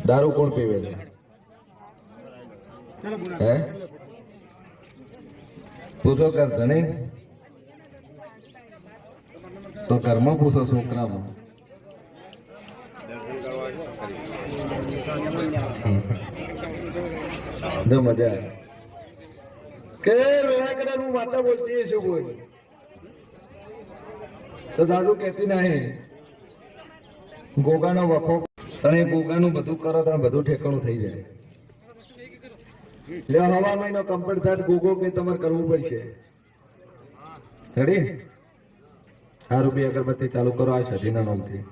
દારૂ કોણ પીવે છે? હે? પૂછો કર ધણી તો ઘરમાં પૂછો છોકરામાં. જો મજા કે વેળાકડાનું માતા બોલતી હશે બોલ તો દાદુ કહેતી નહીં ગોગાનો વખો તને ગોગાનું બધું કરો તો બધું ઠેકાણું થઈ જાય. લે હવા મહિનો કમ્પ્લીટ થાય ગોગો કે તમારે કરવું પડશે. રેડી? આ રૂપિયા અગરબત્તી ચાલુ કરો આ સદીના નામથી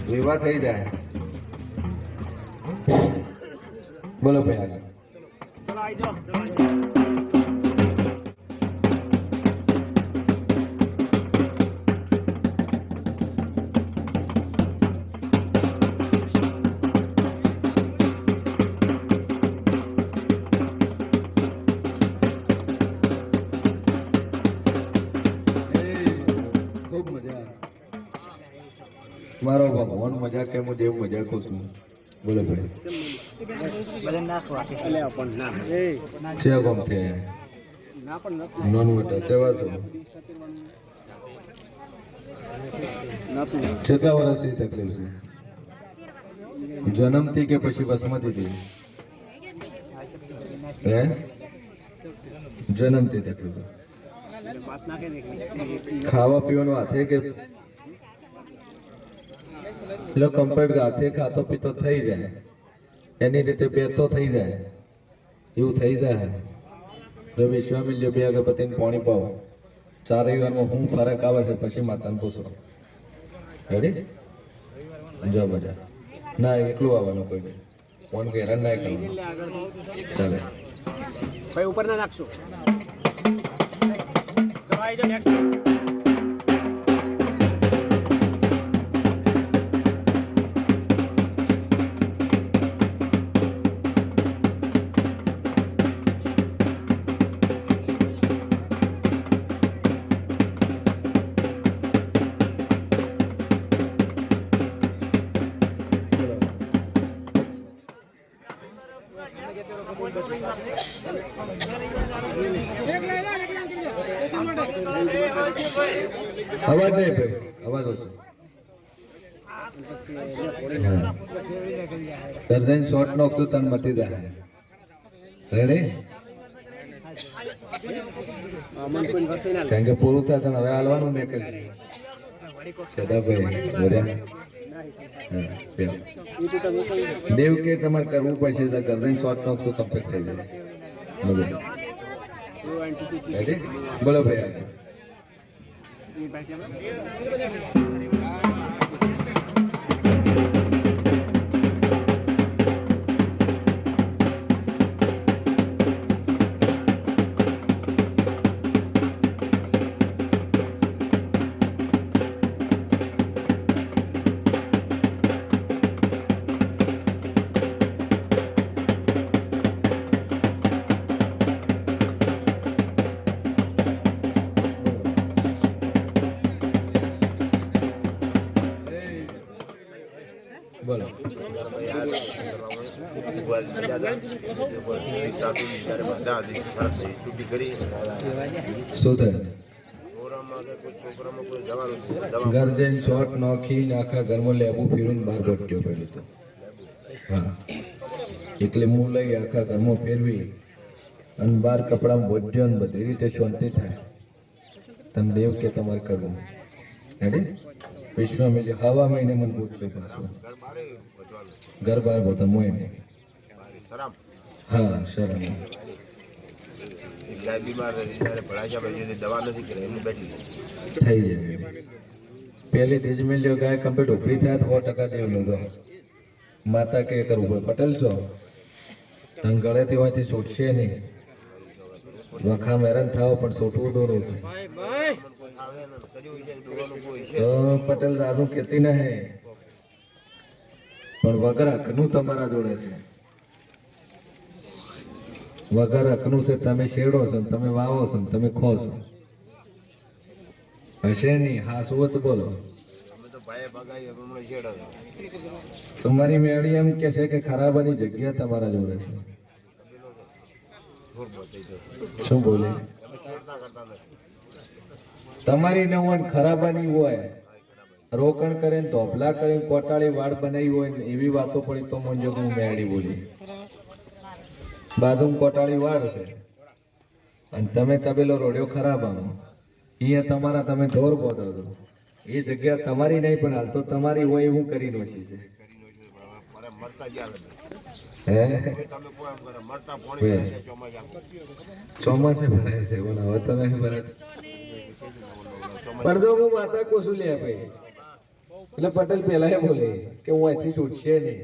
વિવાહ થઈ જાય. બોલો ભાઈ આગળ. મારો ભગવાન મજા કે હું દેવ મજા ખુશ છું. બોલો ભાઈ છે કોમ છે નોન મોટા ચેવા છો? કેટલા વર્ષથી તકલીફ છે? જન્મથી કે પછી બસમતીથી? હે? જન્મથી તકલીફ. ખાવા પીવાનું હાથે કે એટલે કમ્પ્લીટ હાથે ખાતો પીતો થઈ જાય એની રીતે બેતો થઈ જાય એવું થઈ જાય. જો વિશ્વામિલ્યો બે અગરબત્તીને પાણી પાવો 4 વારમાં હું ફરક આવે છે પછી માતાને પૂછો. રેડી? જો મજા ના એકલું આવવાનું કોઈ નહીં ફોન કે હેરાન ના કરવાનું. ચાલે ભાઈ ઉપર ના નાખશો. અવાજ નહીં ભાઈ અવાજ ઓછો. દર્દન શોર્ટ નોખતો તન મતી જાય. રેડી? કારણ કે પૂરું થાય તને હવે હાલવાનું મેં કરી સદાભાઈ બોલ્યા. દેવ કે તમારે કરવું પડશે ગરદન શોર્ટ નોખતો કમ્પ્લીટ થઈ જાય. બોલો ભાઈ બોલો શું થાય? ઘર જઈને શોર્ટ નોખીને આખા ઘરમાં લેબુ ફેરવીને બહાર ભટક્યો પેલું તો. હા એટલે હું લઈ આખા ઘરમાં ફેરવી અને બહાર કપડામાં બોધ્યો ને બધી રીતે શાંતિ થાય. તમે દેવ કે તમારે કરવું. રેડી? વિશ્વામિલ્ય હવા મહિને મને પૂછજો પાછું ઘર બહાર પોતા મોય નહીં. હા શરમ થઈ જાય. પેલી તેજમિલ્યો ગાય કમ્પ્લીટ ઉભી થાય 100% દેવ લોકો માતા કે કરવું પટેલ છો તને ગળેથી હોયથી છૂટશે નહીં. વખા હેરાન થાવ પણ છૂટવું દોરું છે. તો પટેલ દાદુ કેતી નહીં પણ વગર હકનું તમારા જોડે છે. વગર હકનું છે. તમે શેડો છો તમે વાવો છો તમે ખો છો. હશે નહીં હા સુવત બોલો. તમારી મેળી એમ કે છે કે ખરાબાની જગ્યા તમારા જોડે છે. શું બોલે? તમારી ન હોય ને ખરાબાની હોય, રોકણ કરે ને ધોપલા કરીને કોટાળી વાળ બનાવી હોય ને એવી વાતો પડી તો મને હું મેળી બોલી. બાજુ કોટાળી વાળ છે અને તમે તબેલો રોડ્યો ખરાબ આનો અહીંયા તમારા તમે ઢોર બોધો છો. એ જગ્યા તમારી નહીં પણ હાલ તો તમારી હોય એવું કરી નોશી છે. ચોમાસે ભરાય છે પણ હવે તો નહીં ભરાય. પણ જો હું માતા કોશું લે ભાઈ એટલે પટેલ પેલા બોલે કે હું અહીંથી છૂટશે નહીં,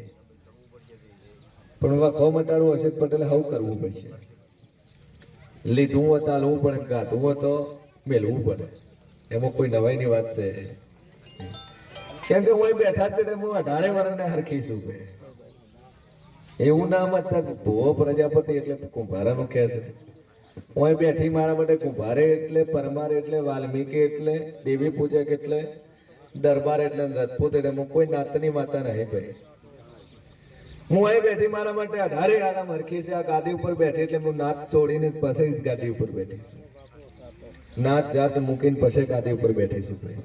પણ વખો મટાડવું હશે પટેલે હવું કરવું પડશે. લીધું હોય તો હાલવું પડે, ગાતું હોય તો મેલવું પડે. એમાં કોઈ નવાઈની વાત છે કેમ કે હું બેઠા છે હું 18 વર્ષને હરખીશું ભાઈ. એવું ના મત ભુવો પ્રજાપતિ એટલે કુંભારાનું કહે છે. હું બેઠી મારા માટે કુંભારે એટલે પરમાર એટલે વાલ્મીકી એટલે દેવી પૂજક એટલે દરબાર એટલે રજપૂત એટલે હું કોઈ નાતની માતા નહીં ભાઈ. હું અહીં બેઠી મારા માટે 18 આરામ હરખી છે. આ ગાદી ઉપર બેઠી એટલે હું નાત છોડીને પછી જ ગાદી ઉપર બેઠી છું. નાત જાત મૂકીને પછી ગાદી ઉપર બેઠી છું ભાઈ.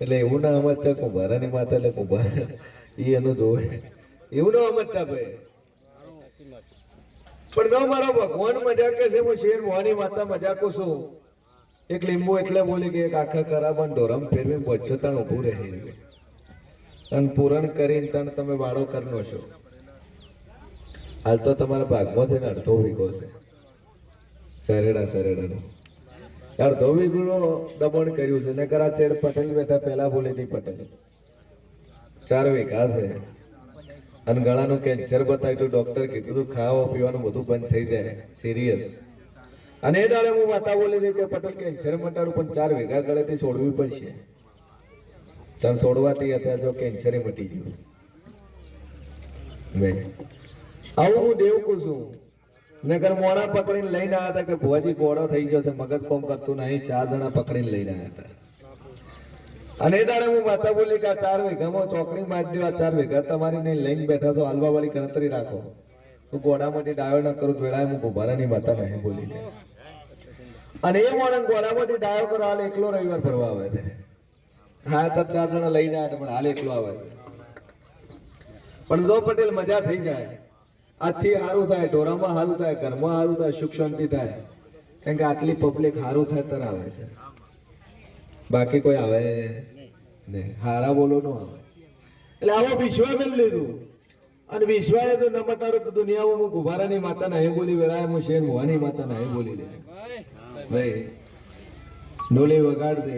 એટલે એવું ના સમજતા કુંભારાની માતા એટલે કુંભાર એ એનું જોવે એવું ના સમજતા ભાઈ. પણ જો મારો ભગવાન મજાક છે, હું શેર મોહની માતા મજાકો છું. એક લીંબુ એટલે બોલી કે એક આખા કરાબન ઢોરમ ફેરવી બચ્ચો તણ ઊભું રહી અને પૂરણ કરીને તણ તમે વાળો કરનો છો. હાલ તો તમારા ભાગમાં છે ને અડધો વીઘો છે સરેડાનો અડધો વીઘો દબણ કર્યું છે. નકર આ ચેડ પટેલ બેઠા પહેલા બોલી હતી પટેલ 4 વીઘા છે અને ગળાનું કેન્સર બતાવ્યું તો ડોક્ટર કીધું હતું ખાવા પીવાનું બધું બંધ થઈ જાય સિરિયસ. અને એ દાડે હું માતા બોલી હતી કે પટેલ કેન્સર મટાડું પણ 4 વીઘા ગળેથી છોડવી પડશે. તને છોડવાથી અત્યારે જો કેન્સર મટી ગયું. આવું હું દેવકું છું. નગર મોડા પકડીને લઈને આવ્યા હતા કે ભુવાજી ગોળો થઈ ગયો છે, મગજ કોમ કરતું નહીં. 4 જણા પકડીને લઈને આવ્યા હતા. અને એ દાડે હું માતા બોલી કે આ 4 વીઘામાં ચોકડી મારી દો. આ 4 વીઘા તમારી નહીં લઈને બેઠા છો, હાલવા વાળી ગણતરી રાખો. હું ગોડામાંથી ડાયો ન કરું વેળાએ હું કુંભારાની માતા નહીં બોલી છે. અને એ મોણસ ગોડામાંથી ડાયો કરો હાલ એકલો રવિવાર ફરવા આવે છે. હા તો 4 જણા લઈને આવ્યા પણ હાલ એકલો આવે છે. પણ જો પટેલ મજા થઈ જાય, આજથી સારું થાય, ઢોરામાં સારું થાય, ઘરમાં સારું થાય, સુખ શાંતિ થાય. કારણ કે આટલી પબ્લિક સારું થાય ત્યારે આવે છે, બાકી કોઈ આવે નહીં. હારા બોલો નો આવે. એટલે આવો વિશ્વાસ લીધું અને વિશ્વાએ જો ન મટાડો તો દુનિયામાં હું કુંભારાની માતા નહીં બોલી વેળાએ હું શેર મોહાની માતા નહીં બોલી લે ભાઈ. ડોલી વગાડ દે